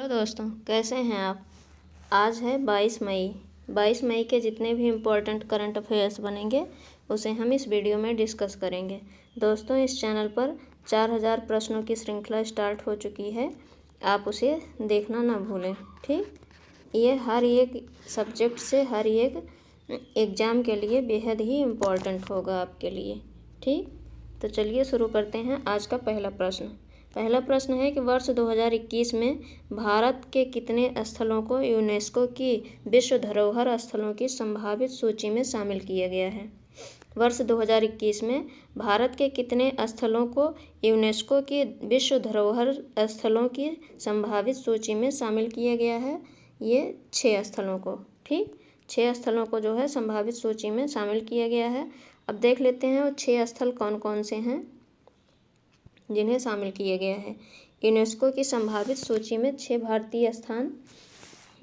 Hello दोस्तों, कैसे हैं आप। आज है 22 मई। 22 मई के जितने भी इम्पोर्टेंट करंट अफेयर्स बनेंगे उसे हम इस वीडियो में डिस्कस करेंगे। दोस्तों, इस चैनल पर 4000 प्रश्नों की श्रृंखला स्टार्ट हो चुकी है, आप उसे देखना ना भूलें। ठीक, ये हर एक सब्जेक्ट से हर एक एग्ज़ाम के लिए बेहद ही इम्पोर्टेंट होगा आपके लिए। ठीक, तो चलिए शुरू करते हैं। आज का पहला प्रश्न है कि वर्ष 2021 में भारत के कितने स्थलों को यूनेस्को की विश्व धरोहर स्थलों की संभावित सूची में शामिल किया गया है। वर्ष 2021 में भारत के कितने स्थलों को यूनेस्को की विश्व धरोहर स्थलों की संभावित सूची में शामिल किया गया है। ये 6 स्थलों को, ठीक, 6 स्थलों को जो है संभावित सूची में शामिल किया गया है। अब देख लेते हैं वो 6 स्थल कौन कौन से हैं जिन्हें शामिल किया गया है। यूनेस्को की संभावित सूची में 6 भारतीय स्थान।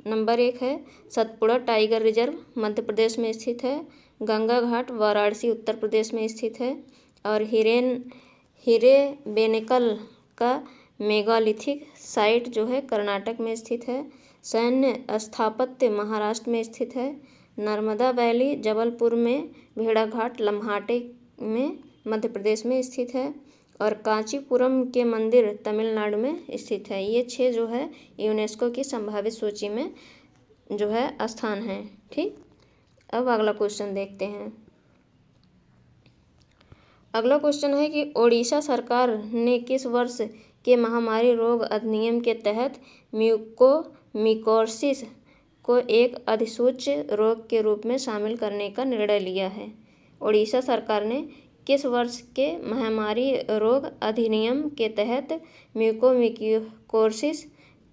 नंबर 1 है सतपुड़ा टाइगर रिजर्व, मध्य प्रदेश में स्थित है। गंगा घाट वाराणसी उत्तर प्रदेश में स्थित है। और हिरेबेनेकल का मेगालिथिक साइट जो है कर्नाटक में स्थित है। सैन्य स्थापत्य महाराष्ट्र में स्थित है। नर्मदा वैली जबलपुर में, भेड़ाघाट लम्हाटे में मध्य प्रदेश में स्थित है। और कांचीपुरम के मंदिर तमिलनाडु में स्थित है। ये 6 जो है यूनेस्को की संभावित सूची में जो है स्थान हैं। ठीक, अब अगला क्वेश्चन देखते हैं। अगला क्वेश्चन है कि ओडिशा सरकार ने किस वर्ष के महामारी रोग अधिनियम के तहत म्यूकोमिकोसिस को एक अधिसूच्य रोग के रूप में शामिल करने का निर्णय लिया है। ओडिशा सरकार ने किस वर्ष के महामारी रोग अधिनियम के तहत म्यूकोमिकोसिस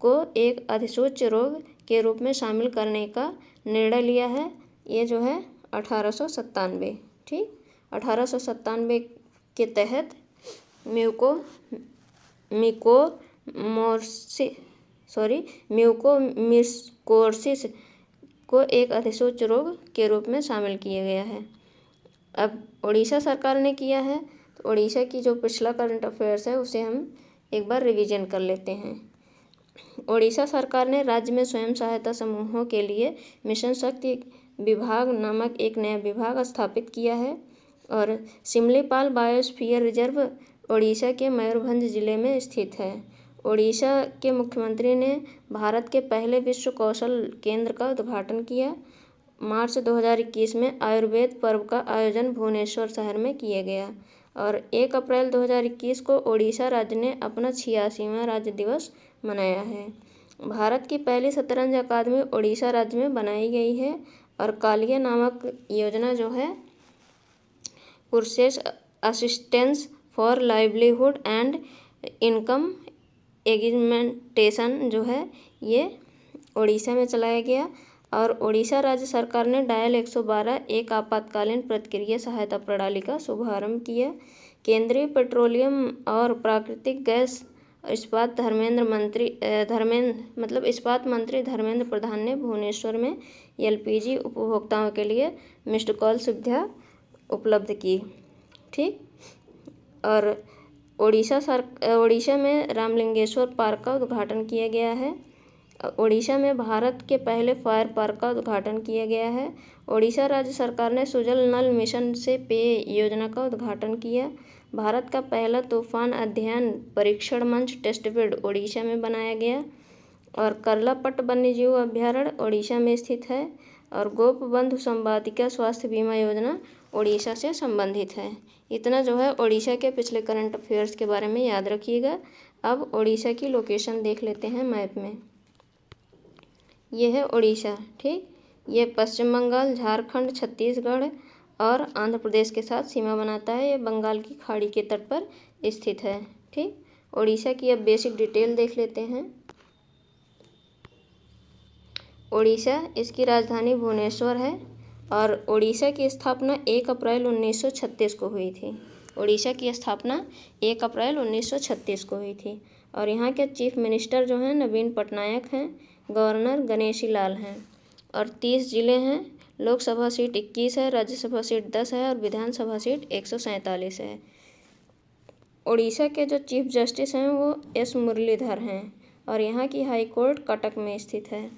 को एक अधिसूच्य रोग के रूप में शामिल करने का निर्णय लिया है। ये जो है 1897। ठीक, 1897 के तहत म्यूकोमिकोसिस को एक अधिसूच्य रोग के रूप में शामिल किया गया है। अब ओडिशा सरकार ने किया है, तो ओडिशा की जो पिछला करंट अफेयर्स है उसे हम एक बार रिवीजन कर लेते हैं। ओडिशा सरकार ने राज्य में स्वयं सहायता समूहों के लिए मिशन शक्ति विभाग नामक एक नया विभाग स्थापित किया है। और सिमलीपाल बायोस्फीयर रिजर्व ओडिशा के मयूरभंज जिले में स्थित है। ओडिशा के मुख्यमंत्री ने भारत के पहले विश्व कौशल केंद्र का उद्घाटन किया। मार्च 2021 में आयुर्वेद पर्व का आयोजन भुवनेश्वर शहर में किया गया। और 1 अप्रैल 2021 को ओडिशा राज्य ने अपना 86वां राज्य दिवस मनाया है। भारत की पहली शतरंज अकादमी ओडिशा राज्य में बनाई गई है। और कालिया नामक योजना जो है courses assistance for livelihood and income augmentation जो है ये ओडिशा में चलाया गया। और ओडिशा राज्य सरकार ने डायल 112 एक आपातकालीन प्रतिक्रिया सहायता प्रणाली का शुभारंभ किया। केंद्रीय पेट्रोलियम और प्राकृतिक गैस इस्पात मंत्री धर्मेंद्र प्रधान ने भुवनेश्वर में LPG उपभोक्ताओं के लिए मिस्ड कॉल सुविधा उपलब्ध की। ठीक, और ओडिशा में रामलिंगेश्वर पार्क का उद्घाटन किया गया है। ओडिशा में भारत के पहले फायर पार्क का उद्घाटन किया गया है। ओडिशा राज्य सरकार ने सुजल नल मिशन से पेय योजना का उद्घाटन किया। भारत का पहला तूफान अध्ययन परीक्षण मंच टेस्टबेड ओडिशा में बनाया गया। और करलापट्ट वन्यजीव अभ्यारण्य ओडिशा में स्थित है। और गोपबंधु संवादिका स्वास्थ्य बीमा योजना ओडिशा से संबंधित है। इतना जो है ओडिशा के पिछले करंट अफेयर्स के बारे में याद रखिएगा। अब ओडिशा की लोकेशन देख लेते हैं मैप में। ये है ओडिशा। ठीक, ये पश्चिम बंगाल, झारखंड, छत्तीसगढ़ और आंध्र प्रदेश के साथ सीमा बनाता है। ये बंगाल की खाड़ी के तट पर स्थित है। ठीक, ओडिशा की अब बेसिक डिटेल देख लेते हैं। ओडिशा, इसकी राजधानी भुवनेश्वर है। और ओडिशा की स्थापना 1 अप्रैल 1936 को हुई थी। ओडिशा की स्थापना 1 अप्रैल 1936 को हुई थी। और यहाँ के चीफ मिनिस्टर जो हैं नवीन पटनायक हैं। गवर्नर गणेशी लाल हैं। और 30 ज़िले हैं। लोकसभा सीट 21 है, राज्यसभा सीट 10 है और विधानसभा सीट 147 है। ओडिशा के जो चीफ जस्टिस हैं वो S मुरलीधर हैं। और यहाँ की हाई कोर्ट कटक में स्थित है।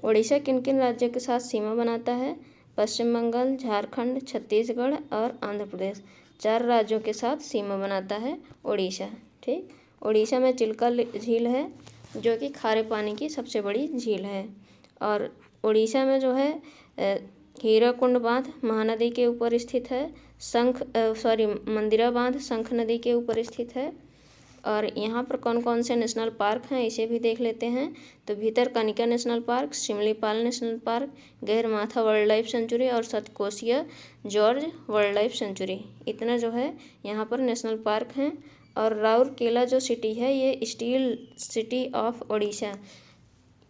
उड़ीसा किन किन राज्यों के साथ सीमा बनाता है? पश्चिम बंगाल, झारखंड, छत्तीसगढ़ और आंध्र प्रदेश। 4 राज्यों के साथ सीमा बनाता है उड़ीसा। ठीक, उड़ीसा में चिल्का झील है जो कि खारे पानी की सबसे बड़ी झील है। और उड़ीसा में जो है हीराकुंड बांध महानदी के ऊपर स्थित है। मंदिरा बांध शंख नदी के ऊपर स्थित है। और यहाँ पर कौन कौन से नेशनल पार्क हैं इसे भी देख लेते हैं। तो Bhitarkanika national park, Simlipal national park, Gahirmatha wildlife sanctuary और Satkosia gorge wildlife sanctuary, इतना जो है यहाँ पर नेशनल पार्क हैं। और राउरकेला जो सिटी है ये स्टील सिटी ऑफ उड़ीसा,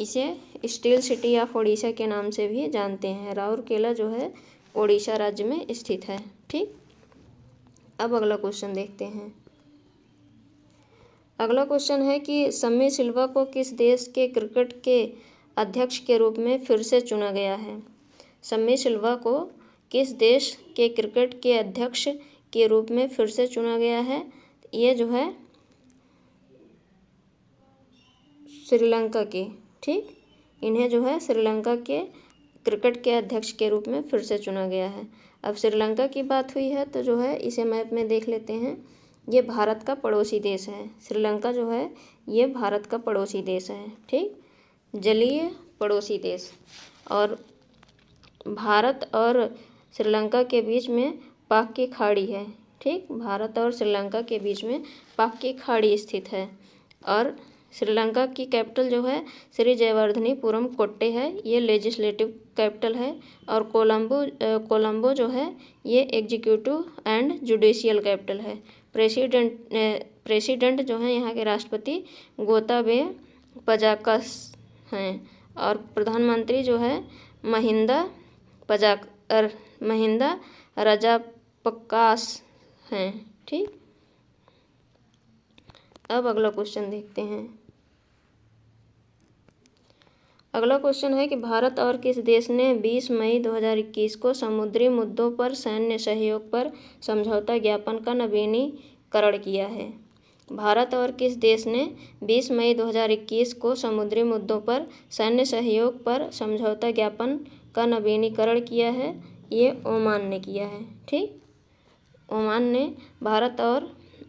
इसे स्टील सिटी ऑफ उड़ीसा के नाम से भी जानते हैं। राउरकेला जो है उड़ीसा राज्य में स्थित है। ठीक, अब अगला क्वेश्चन देखते हैं। अगला क्वेश्चन है कि सम्मी सिल्वा को किस देश के क्रिकेट के अध्यक्ष के रूप में फिर से चुना गया है? सम्मी सिल्वा को किस देश के क्रिकेट के अध्यक्ष के रूप में फिर से चुना गया है? ये जो है श्रीलंका के। ठीक, इन्हें जो है श्रीलंका के क्रिकेट के अध्यक्ष के रूप में फिर से चुना गया है। अब श्रीलंका की बात हुई है तो जो है इसे मैप में देख लेते हैं। ये भारत का पड़ोसी देश है। श्रीलंका जो है ये भारत का पड़ोसी देश है। ठीक, जलीय पड़ोसी देश। और भारत और श्रीलंका के बीच में पाक की खाड़ी है। ठीक, भारत और श्रीलंका के बीच में पाक की खाड़ी स्थित है। और श्रीलंका की कैपिटल जो है श्री जयवर्धनीपुरम कोट्टे है, ये लेजिस्लेटिव कैपिटल है। और कोलंबो जो है ये एग्जीक्यूटिव एंड जुडिशियल कैपिटल है। प्रेसिडेंट जो है यहाँ के राष्ट्रपति गोताबे पजाकस हैं। और प्रधानमंत्री जो है महिंदा राजापक्सास हैं। ठीक, अब अगला क्वेश्चन देखते हैं। अगला क्वेश्चन है कि भारत और किस देश ने 20 मई 2021 को समुद्री मुद्दों पर सैन्य सहयोग पर समझौता ज्ञापन का नवीनीकरण किया है? भारत और किस देश ने 20 मई 2021 को समुद्री मुद्दों पर सैन्य सहयोग पर समझौता ज्ञापन का नवीनीकरण किया है? ये ओमान ने किया है। ठीक, ओमान ने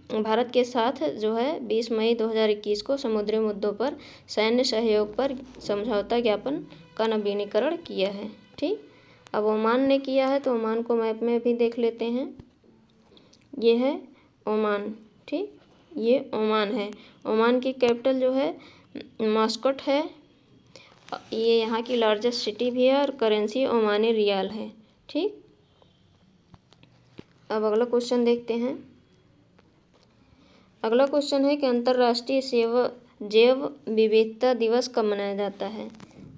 भारत के साथ जो है 20 मई 2021 को समुद्री मुद्दों पर सैन्य सहयोग पर समझौता ज्ञापन का नवीनीकरण किया है। ठीक, अब ओमान ने किया है तो ओमान को मैप में भी देख लेते हैं। ये है ओमान। ठीक, ये ओमान है। ओमान की कैपिटल जो है मास्कट है। ये यहाँ की लार्जेस्ट सिटी भी है और करेंसी ओमानी रियाल है। ठीक, अब अगला क्वेश्चन देखते हैं। अगला क्वेश्चन है कि अंतर्राष्ट्रीय जैव विविधता दिवस कब मनाया जाता है?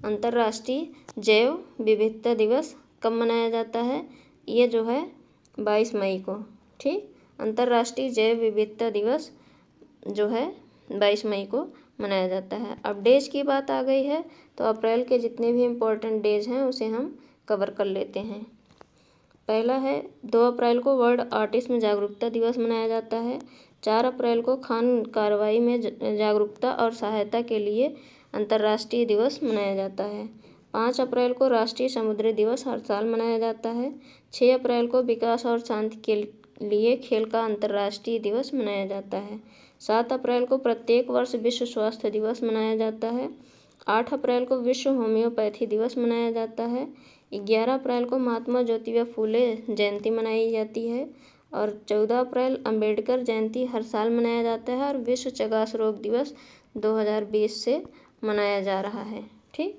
अंतर्राष्ट्रीय जैव विविधता दिवस कब मनाया जाता है? ये जो है 22 मई को। ठीक, अंतर्राष्ट्रीय जैव विविधता दिवस जो है 22 मई को मनाया जाता है। अब डेज की बात आ गई है तो अप्रैल के जितने भी इम्पोर्टेंट डेज हैं उसे हम कवर कर लेते हैं। पहला है 2 अप्रैल को वर्ल्ड ऑटिज्म जागरूकता दिवस मनाया जाता है। 4 अप्रैल को खान कार्रवाई में जागरूकता और सहायता के लिए अंतर्राष्ट्रीय दिवस मनाया जाता है। 5 अप्रैल को राष्ट्रीय समुद्री दिवस हर साल मनाया जाता है। 6 अप्रैल को विकास और शांति के लिए खेल का अंतर्राष्ट्रीय दिवस मनाया जाता है। 7 अप्रैल को प्रत्येक वर्ष विश्व स्वास्थ्य दिवस मनाया जाता है। 8 अप्रैल को विश्व होम्योपैथी दिवस मनाया जाता है। 11 अप्रैल को महात्मा ज्योतिबा फूले जयंती मनाई जाती है। और 14 अप्रैल अंबेडकर जयंती हर साल मनाया जाता है। और विश्व चगास रोग दिवस 2020 से मनाया जा रहा है। ठीक,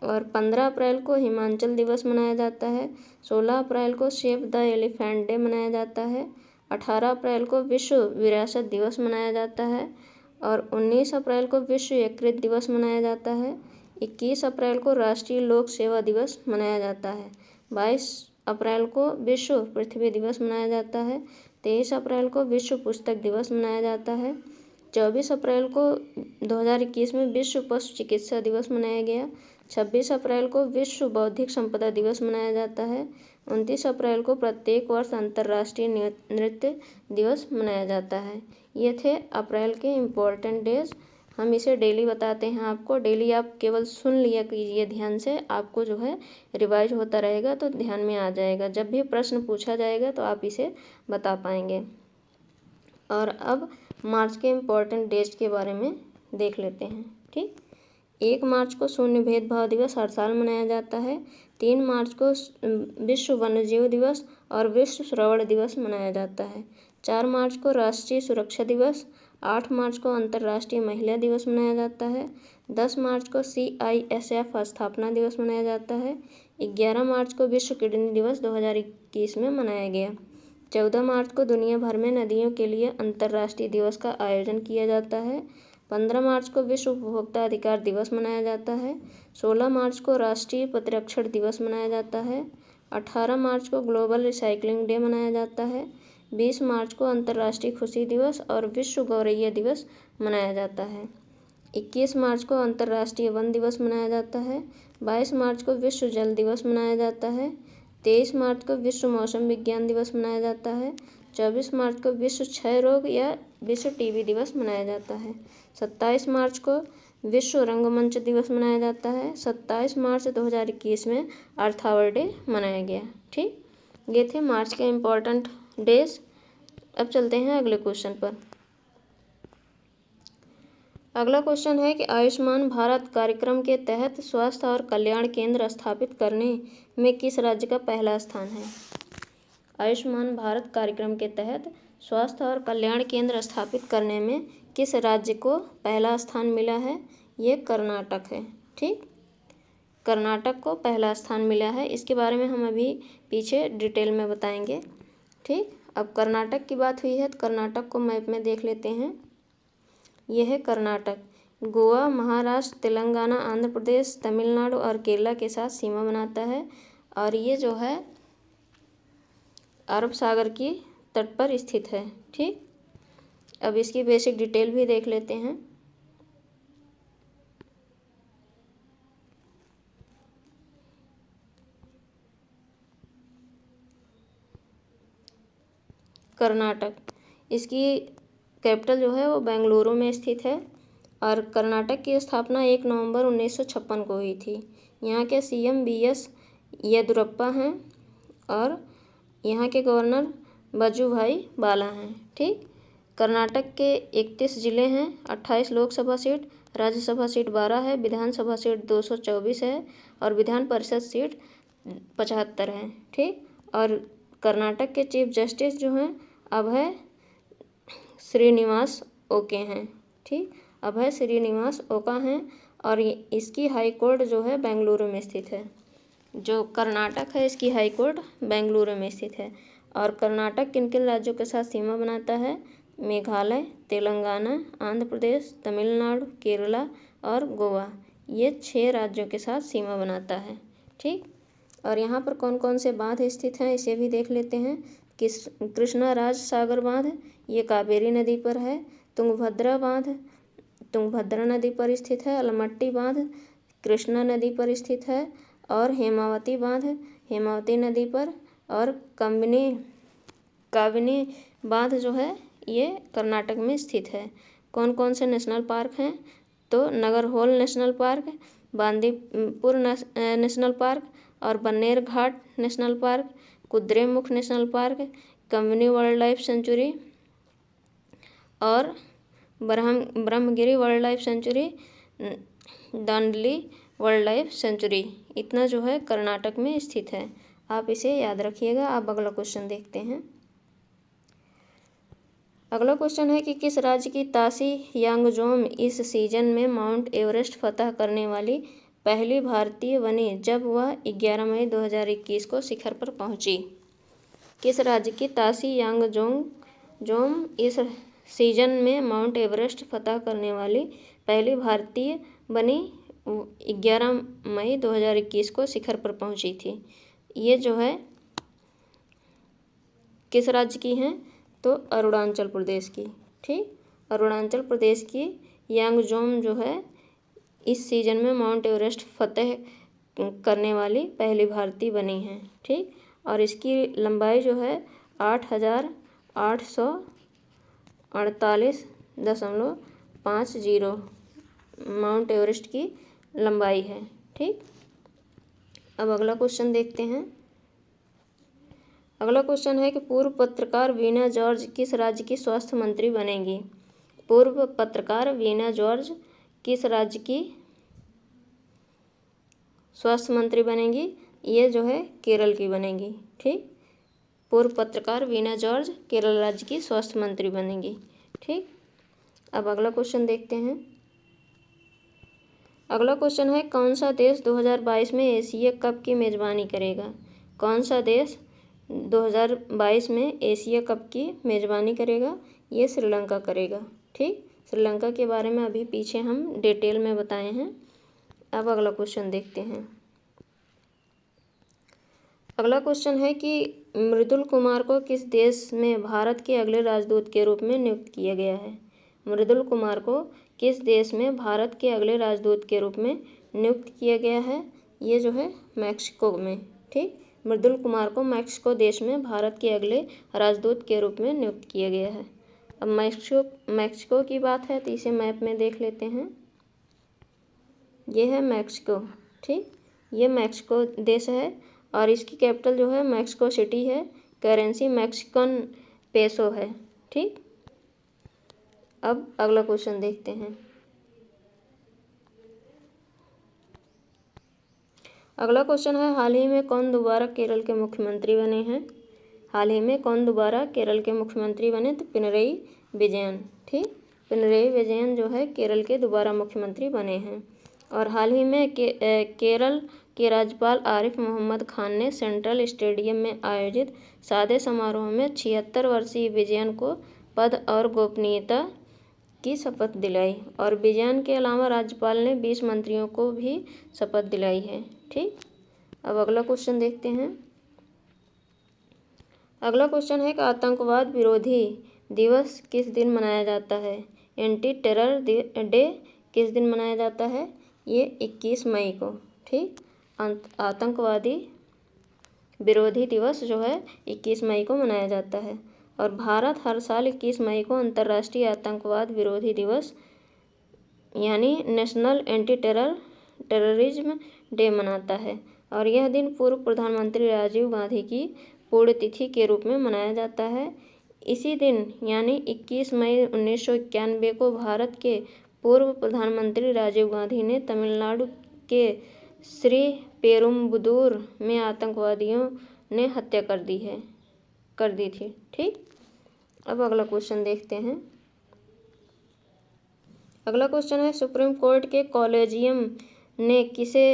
और 15 अप्रैल को हिमाचल दिवस मनाया जाता है। 16 अप्रैल को सेव द एलिफेंट डे मनाया जाता है। 18 अप्रैल को विश्व विरासत दिवस मनाया जाता है। और 19 अप्रैल को विश्व यकृत दिवस मनाया जाता है। 21 अप्रैल को राष्ट्रीय लोक सेवा दिवस मनाया जाता है। 22 अप्रैल को विश्व पृथ्वी दिवस मनाया जाता है। 23 अप्रैल को विश्व पुस्तक दिवस मनाया जाता है। 24 अप्रैल को 2021 में विश्व पशु चिकित्सा दिवस मनाया गया। 26 अप्रैल को विश्व बौद्धिक संपदा दिवस मनाया जाता है। 29 अप्रैल को प्रत्येक वर्ष अंतर्राष्ट्रीय नृत्य दिवस मनाया जाता है। ये थे अप्रैल के इम्पोर्टेंट डेज। हम इसे डेली बताते हैं आपको। डेली आप केवल सुन लिया कीजिए ध्यान से, आपको जो है रिवाइज होता रहेगा तो ध्यान में आ जाएगा। जब भी प्रश्न पूछा जाएगा तो आप इसे बता पाएंगे। और अब मार्च के इम्पोर्टेंट डेज के बारे में देख लेते हैं। ठीक, 1 मार्च को शून्य भेदभाव दिवस हर साल मनाया जाता है। 3 मार्च को विश्व वन्यजीव दिवस और विश्व श्रवण दिवस मनाया जाता है। 4 मार्च को राष्ट्रीय सुरक्षा दिवस। 8 मार्च को अंतर्राष्ट्रीय महिला दिवस मनाया जाता है। 10 मार्च को CISF स्थापना दिवस मनाया जाता है। 11 मार्च को विश्व किडनी दिवस 2021 में मनाया गया। 14 मार्च को दुनिया भर में नदियों के लिए अंतर्राष्ट्रीय दिवस का आयोजन किया जाता है। 15 मार्च को विश्व उपभोक्ता अधिकार दिवस मनाया जाता है। 16 मार्च को राष्ट्रीय प्रतिरक्षण दिवस मनाया जाता है। 18 मार्च को ग्लोबल रिसाइकलिंग डे मनाया जाता है। 20 मार्च को अंतर्राष्ट्रीय खुशी दिवस और विश्व गौरैया दिवस मनाया जाता है। 21 मार्च को अंतर्राष्ट्रीय वन दिवस मनाया जाता है। 22 मार्च को विश्व जल दिवस मनाया जाता है। 23 मार्च को विश्व मौसम विज्ञान दिवस मनाया जाता है। 24 मार्च को विश्व क्षय रोग या विश्व टीबी दिवस मनाया जाता है। 27 मार्च को विश्व रंगमंच दिवस मनाया जाता है। 27 मार्च 2021 में अर्थ आवर डे मनाया गया। ठीक, ये थे मार्च के इम्पोर्टेंट डेज। अब चलते हैं अगले क्वेश्चन पर। अगला क्वेश्चन है कि आयुष्मान भारत कार्यक्रम के तहत स्वास्थ्य और कल्याण केंद्र स्थापित करने में किस राज्य का पहला स्थान है। आयुष्मान भारत कार्यक्रम के तहत स्वास्थ्य और कल्याण केंद्र स्थापित करने में किस राज्य को पहला स्थान मिला है। ये कर्नाटक है। ठीक, कर्नाटक को पहला स्थान मिला है। इसके बारे में हम अभी पीछे डिटेल में बताएंगे। ठीक, अब कर्नाटक की बात हुई है तो कर्नाटक को मैप में देख लेते हैं। यह है कर्नाटक। गोवा, महाराष्ट्र, तेलंगाना, आंध्र प्रदेश, तमिलनाडु और केरला के साथ सीमा बनाता है और ये जो है अरब सागर की तट पर स्थित है। ठीक, अब इसकी बेसिक डिटेल भी देख लेते हैं। कर्नाटक, इसकी कैपिटल जो है वो बेंगलुरु में स्थित है और कर्नाटक की स्थापना 1 नवंबर 1956 को हुई थी। यहाँ के CM BS येदुरप्पा हैं और यहाँ के गवर्नर वजुभाई वाला हैं। ठीक, कर्नाटक के 31 ज़िले हैं, 28 लोकसभा सीट, राज्यसभा सीट 12 है, विधानसभा सीट 224 है और विधान परिषद सीट 75 है। ठीक, और कर्नाटक के चीफ जस्टिस जो हैं अभय श्रीनिवास ओके हैं। ठीक, अभय श्रीनिवास ओका हैं और इसकी हाई कोर्ट जो है बेंगलुरु में स्थित है। जो कर्नाटक है इसकी हाई कोर्ट बेंगलुरु में स्थित है। और कर्नाटक किन किन राज्यों के साथ सीमा बनाता है। मेघालय, तेलंगाना, आंध्र प्रदेश, तमिलनाडु, केरला और गोवा, ये 6 राज्यों के साथ सीमा बनाता है। ठीक, और यहाँ पर कौन कौन से बांध स्थित हैं इसे भी देख लेते हैं। कृष्णा राज सागर बांध, ये कावेरी नदी पर है। तुंगभद्रा बांध तुंगभद्रा नदी पर स्थित है। अलमट्टी बांध कृष्णा नदी पर स्थित है और हेमावती बांध हेमावती नदी पर और काबिनी बांध जो है ये कर्नाटक में स्थित है। कौन कौन से नेशनल पार्क हैं तो Nagarhole national park, Bandipur national park और Bannerghatta national park, Kudremukh national park, Kabini wildlife sanctuary और Brahmagiri wildlife sanctuary, Dandeli wildlife sanctuary, इतना जो है कर्नाटक में स्थित है। आप इसे याद रखिएगा। आप अगला क्वेश्चन देखते हैं। अगला क्वेश्चन है कि किस राज्य की तासी यांगजोम इस सीजन में माउंट एवरेस्ट फतह करने वाली पहली भारतीय बनी जब वह 11 मई 2021 को शिखर पर पहुंची। किस राज्य की तासी यांगजोम इस सीजन में माउंट एवरेस्ट फतह करने वाली पहली भारतीय बनी 11 मई 2021 को शिखर पर पहुंची थी। ये जो है किस राज्य की हैं तो अरुणाचल प्रदेश की। ठीक, अरुणाचल प्रदेश की यांगजोम जो है इस सीजन में माउंट एवरेस्ट फतह करने वाली पहली भारतीय बनी हैं। ठीक, और इसकी लंबाई जो है 8,848.50 माउंट एवरेस्ट की लंबाई है। ठीक, अब अगला क्वेश्चन देखते हैं। अगला क्वेश्चन है कि पूर्व पत्रकार वीना जॉर्ज किस राज्य की स्वास्थ्य मंत्री बनेंगी? पूर्व पत्रकार वीना जॉर्ज किस राज्य की स्वास्थ्य मंत्री बनेंगी? ये जो है केरल की बनेंगी। ठीक, पूर्व पत्रकार वीना जॉर्ज केरल राज्य की स्वास्थ्य मंत्री बनेंगी। ठीक, अब अगला क्वेश्चन देखते हैं। अगला क्वेश्चन है कौन सा देश 2022 में एशिया कप की मेज़बानी करेगा? कौन सा देश 2022 में एशिया कप की मेज़बानी करेगा? ये श्रीलंका करेगा। ठीक, श्रीलंका के बारे में अभी पीछे हम डिटेल में बताए हैं। अब अगला क्वेश्चन देखते हैं। अगला क्वेश्चन है कि मृदुल कुमार को किस देश में भारत के अगले राजदूत के रूप में नियुक्त किया गया है? मृदुल कुमार को किस देश में भारत के अगले राजदूत के रूप में नियुक्त किया गया है? ये जो है मैक्सिको में। ठीक, मृदुल कुमार को मैक्सिको देश में भारत के अगले राजदूत के रूप में नियुक्त किया गया है। अब मैक्सिको की बात है तो इसे मैप में देख लेते हैं। ये है मैक्सिको। ठीक, ये मैक्सिको देश है और इसकी कैपिटल जो है मैक्सिको सिटी है। करेंसी मैक्सिकन पेसो है। ठीक, अब अगला क्वेश्चन देखते हैं। अगला क्वेश्चन है हाल ही में कौन दोबारा केरल के मुख्यमंत्री बने हैं? हाल ही में कौन दोबारा केरल के मुख्यमंत्री बने? तो पिनरई विजयन। ठीक, पिनरई विजयन जो है केरल के दोबारा मुख्यमंत्री बने हैं। और हाल ही में केरल के राज्यपाल आरिफ मोहम्मद खान ने सेंट्रल स्टेडियम में आयोजित सादे समारोह में 76 वर्षीय विजयन को पद और गोपनीयता की शपथ दिलाई। और विजयन के अलावा राज्यपाल ने 20 मंत्रियों को भी शपथ दिलाई है। ठीक, अब अगला क्वेश्चन देखते हैं। अगला क्वेश्चन है कि आतंकवाद विरोधी दिवस किस दिन मनाया जाता है? एंटी टेरर डे किस दिन मनाया जाता है? ये 21 मई को। ठीक, आतंकवादी विरोधी दिवस जो है 21 मई को मनाया जाता है। और भारत हर साल 21 मई को अंतर्राष्ट्रीय आतंकवाद विरोधी दिवस यानी नेशनल एंटी टेररिज्म डे मनाता है। और यह दिन पूर्व प्रधानमंत्री राजीव गांधी की पुण्यतिथि के रूप में मनाया जाता है। इसी दिन यानी 21 मई 1991 को भारत के पूर्व प्रधानमंत्री राजीव गांधी ने तमिलनाडु के श्री पेरुम्बदूर में आतंकवादियों ने हत्या कर दी थी। ठीक, अब अगला क्वेश्चन देखते हैं। अगला क्वेश्चन है सुप्रीम कोर्ट के कॉलेजियम ने किसे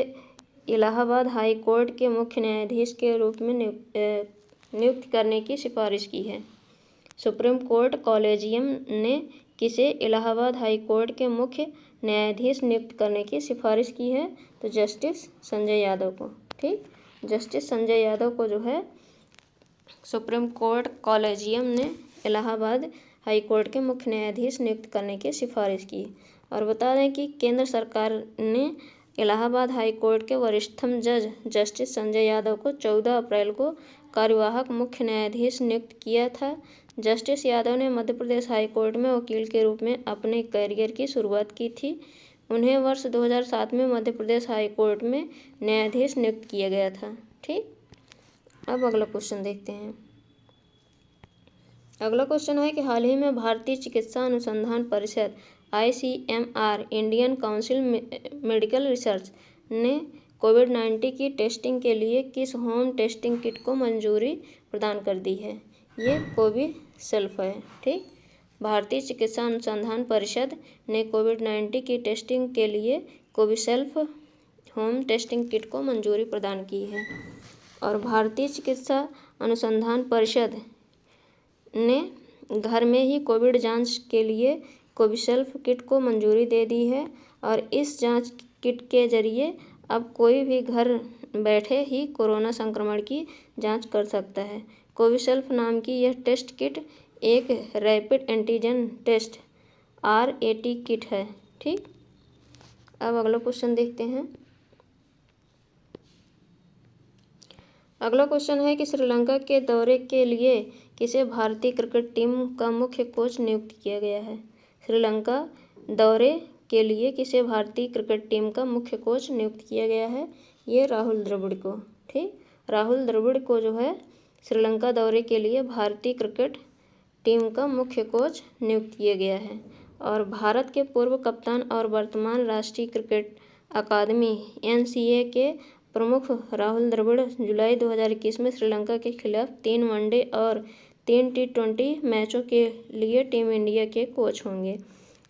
इलाहाबाद हाई कोर्ट के मुख्य न्यायाधीश के रूप में नियुक्त करने की सिफारिश की है? सुप्रीम कोर्ट कॉलेजियम ने किसे इलाहाबाद हाई कोर्ट के मुख्य न्यायाधीश नियुक्त करने की सिफारिश की है? तो जस्टिस संजय यादव को। ठीक, जस्टिस संजय यादव को जो है सुप्रीम कोर्ट कॉलेजियम ने इलाहाबाद हाई कोर्ट के मुख्य न्यायाधीश नियुक्त करने की सिफारिश की। और बता दें कि केंद्र सरकार ने इलाहाबाद हाई कोर्ट के वरिष्ठतम जज जस्टिस संजय यादव को 14 अप्रैल को कार्यवाहक मुख्य न्यायाधीश नियुक्त किया था। जस्टिस यादव ने मध्य प्रदेश हाई कोर्ट में वकील के रूप में अपने करियर की शुरुआत की थी। उन्हें वर्ष 2007 में मध्य प्रदेश हाई कोर्ट में न्यायाधीश नियुक्त किया गया था। ठीक, अब अगला क्वेश्चन देखते हैं। अगला क्वेश्चन है कि हाल ही में भारतीय चिकित्सा अनुसंधान परिषद ICMR Indian council medical research ने कोविड-19 की टेस्टिंग के लिए किस होम टेस्टिंग किट को मंजूरी प्रदान कर दी है? ये कोविसेल्फ है। ठीक, भारतीय चिकित्सा अनुसंधान परिषद ने कोविड-19 की टेस्टिंग के लिए कोविसेल्फ होम टेस्टिंग किट को मंजूरी प्रदान की है। और भारतीय चिकित्सा अनुसंधान परिषद ने घर में ही कोविड जांच के लिए कोविसेल्फ किट को मंजूरी दे दी है। और इस जांच किट के जरिए अब कोई भी घर बैठे ही कोरोना संक्रमण की जांच कर सकता है। कोविसेल्फ नाम की यह टेस्ट किट एक rapid antigen test RAT kit है। ठीक, अब अगला क्वेश्चन देखते हैं। अगला क्वेश्चन है कि श्रीलंका के दौरे के लिए किसे भारतीय क्रिकेट टीम का मुख्य कोच नियुक्त किया गया है? श्रीलंका दौरे के लिए किसे भारतीय क्रिकेट टीम का मुख्य कोच नियुक्त किया गया है? ये राहुल द्रविड़ को। ठीक, राहुल द्रविड़ को जो है श्रीलंका दौरे के लिए भारतीय क्रिकेट टीम का मुख्य कोच नियुक्त किया गया है। और भारत के पूर्व कप्तान और वर्तमान राष्ट्रीय क्रिकेट अकादमी (NCA) के प्रमुख राहुल द्रविड़ जुलाई 2021 में श्रीलंका के खिलाफ 3 वनडे और 3 T20 मैचों के लिए टीम इंडिया के कोच होंगे।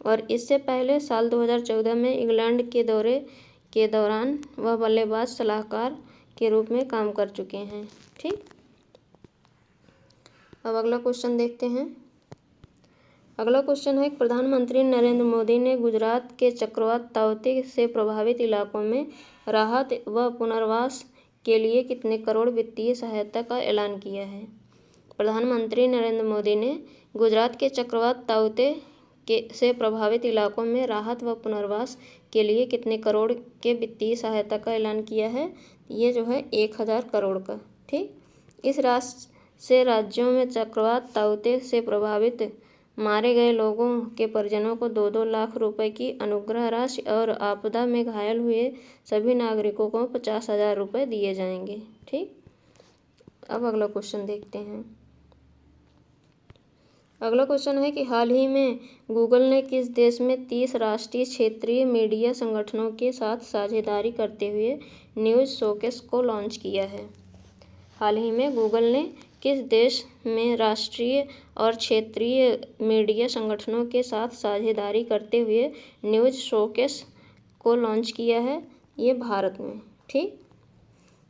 और इससे पहले साल 2014 में इंग्लैंड के दौरे के दौरान वह बल्लेबाज सलाहकार के रूप में काम कर चुके हैं। ठीक, अब अगला क्वेश्चन देखते हैं। अगला क्वेश्चन है, प्रधानमंत्री नरेंद्र मोदी ने गुजरात के चक्रवात ताउते से प्रभावित इलाकों में राहत व पुनर्वास के लिए कितने करोड़ वित्तीय सहायता का ऐलान किया है? प्रधानमंत्री नरेंद्र मोदी ने गुजरात के चक्रवात ताउते से प्रभावित इलाकों में राहत व पुनर्वास के लिए कितने करोड़ के वित्तीय सहायता का ऐलान किया है? ये जो है 1000 करोड़ का। ठीक, इस राशि से राज्यों में चक्रवात ताउते से प्रभावित मारे गए लोगों के परिजनों को 2-2 लाख रुपए की अनुग्रह राशि और आपदा में घायल हुए सभी नागरिकों को 50,000 रुपये दिए जाएंगे। ठीक, अब अगला क्वेश्चन देखते हैं। अगला क्वेश्चन है कि हाल ही में गूगल ने किस देश में 30 राष्ट्रीय क्षेत्रीय मीडिया संगठनों के साथ साझेदारी करते हुए न्यूज़ शोकेस को लॉन्च किया है? हाल ही में गूगल ने किस देश में राष्ट्रीय और क्षेत्रीय मीडिया संगठनों के साथ साझेदारी करते हुए न्यूज़ शोकेस को लॉन्च किया है? ये भारत में। ठीक,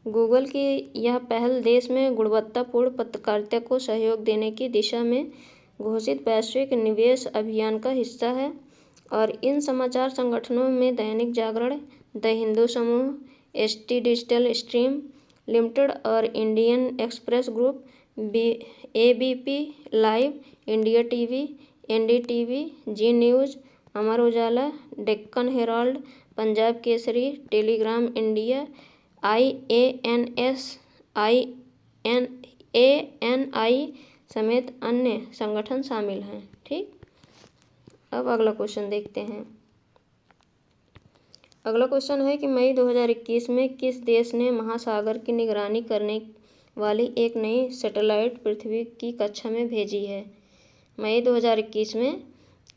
गूगल की यह पहल देश में गुणवत्तापूर्ण पत्रकारिता को सहयोग देने की दिशा में घोषित वैश्विक निवेश अभियान का हिस्सा है। और इन समाचार संगठनों में दैनिक जागरण, द हिंदू समूह, ST डिजिटल स्ट्रीम लिमिटेड और Indian Express group, ABP live, India TV, NDTV, Zee news, Amar Ujala, Deccan Herald, Punjab Kesari, telegram India, ANI समेत अन्य संगठन शामिल हैं। ठीक, अब अगला क्वेश्चन देखते हैं। अगला क्वेश्चन है कि मई 2021 में किस देश ने महासागर की निगरानी करने वाली एक नई सैटेलाइट पृथ्वी की कक्षा में भेजी है? मई 2021 में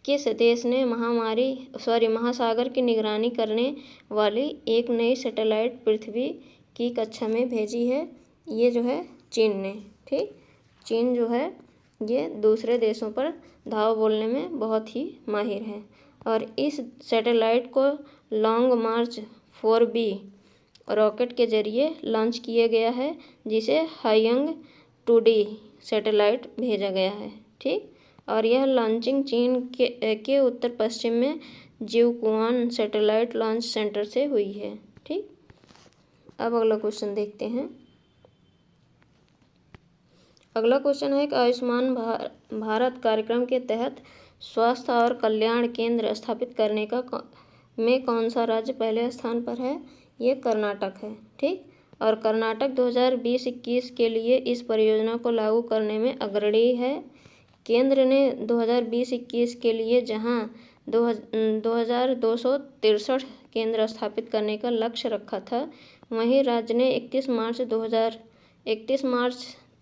किस देश ने महासागर की निगरानी करने वाली एक नई सैटेलाइट पृथ्वी की कक्षा में भेजी है? ये जो है चीन ने। ठीक, चीन जो है ये दूसरे देशों पर धावा बोलने में बहुत ही माहिर है। और इस सैटेलाइट को लॉन्ग मार्च 4B रॉकेट के जरिए लॉन्च किया गया है, जिसे हाईयांग 2D सैटेलाइट भेजा गया है। ठीक, और यह लॉन्चिंग चीन के उत्तर पश्चिम में जिउक्वान सैटेलाइट लॉन्च सेंटर से हुई है। ठीक, अब अगला क्वेश्चन देखते हैं। अगला क्वेश्चन है कि आयुष्मान भारत कार्यक्रम के तहत स्वास्थ्य और कल्याण केंद्र स्थापित करने में कौन सा राज्य पहले स्थान पर है? ये कर्नाटक है। ठीक, और कर्नाटक 2020-21 के लिए इस परियोजना को लागू करने में अग्रणी है। केंद्र ने 2020-21 के लिए जहां 2263 केंद्र स्थापित करने का लक्ष्य रखा था, वहीं राज्य ने 31 मार्च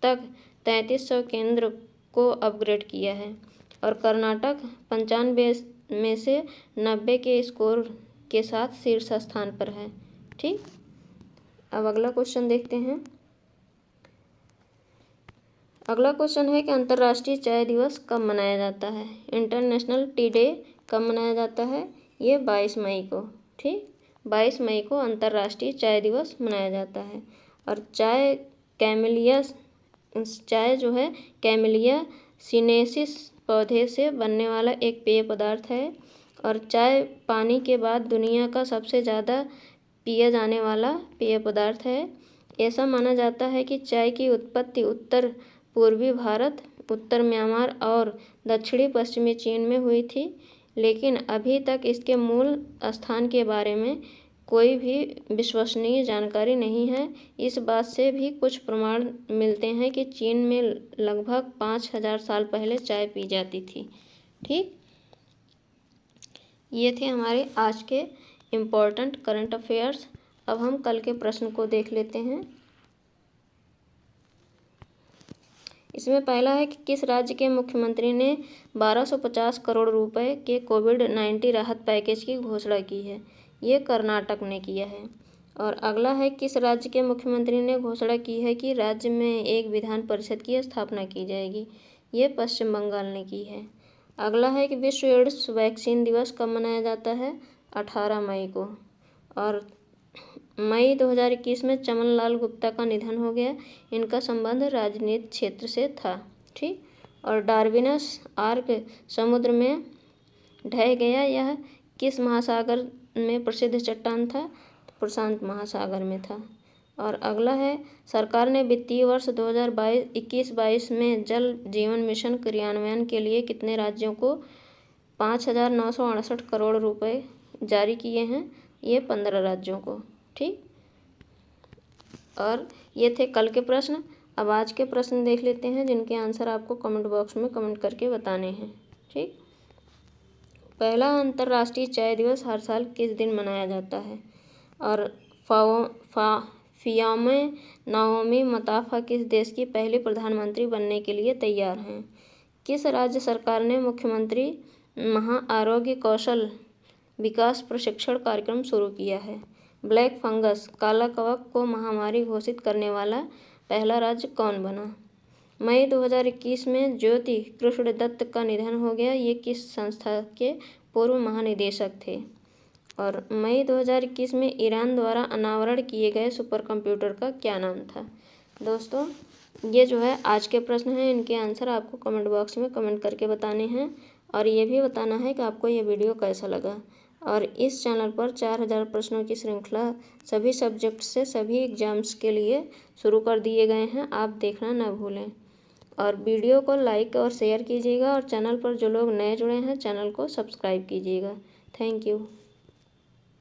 तक 3300 केंद्र को अपग्रेड किया है। और कर्नाटक 95 में से 90 के स्कोर के साथ शीर्ष स्थान पर है। ठीक, अब अगला क्वेश्चन देखते हैं। अगला क्वेश्चन है कि अंतर्राष्ट्रीय चाय दिवस कब मनाया जाता है? इंटरनेशनल टी डे कब मनाया जाता है? ये 22 मई को। ठीक, 22 मई को अंतर्राष्ट्रीय चाय दिवस मनाया जाता है। और चाय जो है कैमेलिया सीनेंसिस पौधे से बनने वाला एक पेय पदार्थ है। और चाय पानी के बाद दुनिया का सबसे ज़्यादा पिया जाने वाला पेय पदार्थ है। ऐसा माना जाता है कि चाय की उत्पत्ति उत्तर पूर्वी भारत, उत्तर म्यांमार और दक्षिणी पश्चिमी चीन में हुई थी, लेकिन अभी तक इसके मूल स्थान के बारे में कोई भी विश्वसनीय जानकारी नहीं है। इस बात से भी कुछ प्रमाण मिलते हैं कि चीन में लगभग 5000 साल पहले चाय पी जाती थी। ठीक, ये थे हमारे आज के इम्पोर्टेंट करंट अफेयर्स। अब हम कल के प्रश्न को देख लेते हैं। इसमें पहला है कि किस राज्य के मुख्यमंत्री ने 1250 करोड़ रुपए के कोविड-19 राहत पैकेज की घोषणा की है? ये कर्नाटक ने किया है। और अगला है, किस राज्य के मुख्यमंत्री ने घोषणा की है कि राज्य में एक विधान परिषद की स्थापना की जाएगी? ये पश्चिम बंगाल ने की है। अगला है कि विश्व एड्स वैक्सीन दिवस कब मनाया जाता है? 18 मई को। और मई 2021 में चमन लाल गुप्ता का निधन हो गया। इनका संबंध राजनीति क्षेत्र से था। ठीक। और डार्विनस आर्क समुद्र में ढह गया, यह किस महासागर में प्रसिद्ध चट्टान था? प्रशांत महासागर में था। और अगला है, सरकार ने वित्तीय वर्ष 2021-22 में जल जीवन मिशन क्रियान्वयन के लिए कितने राज्यों को 5,968 करोड़ रुपए जारी किए हैं? ये 15 राज्यों को। ठीक। और ये थे कल के प्रश्न। अब आज के प्रश्न देख लेते हैं, जिनके आंसर आपको कमेंट बॉक्स में कमेंट करके बताने हैं। ठीक। पहला, अंतर्राष्ट्रीय चाय दिवस हर साल किस दिन मनाया जाता है? और फियोमे नाओमी मताफा किस देश की पहली प्रधानमंत्री बनने के लिए तैयार हैं? किस राज्य सरकार ने मुख्यमंत्री महाआरोग्य कौशल विकास प्रशिक्षण कार्यक्रम शुरू किया है? ब्लैक फंगस काला कवक को महामारी घोषित करने वाला पहला राज्य कौन बना? मई 2021 में ज्योति कृष्ण दत्त का निधन हो गया। ये किस संस्था के पूर्व महानिदेशक थे? और मई 2021 में ईरान द्वारा अनावरण किए गए सुपर कंप्यूटर का क्या नाम था? दोस्तों, ये जो है आज के प्रश्न हैं। इनके आंसर आपको कमेंट बॉक्स में कमेंट करके बताने हैं। और ये भी बताना है कि आपको ये वीडियो कैसा लगा। और इस चैनल पर 4000 प्रश्नों की श्रृंखला सभी सब्जेक्ट से सभी एग्जाम्स के लिए शुरू कर दिए गए हैं, आप देखना न भूलें। और वीडियो को लाइक और शेयर कीजिएगा। और चैनल पर जो लोग नए जुड़े हैं, चैनल को सब्सक्राइब कीजिएगा। Thank you.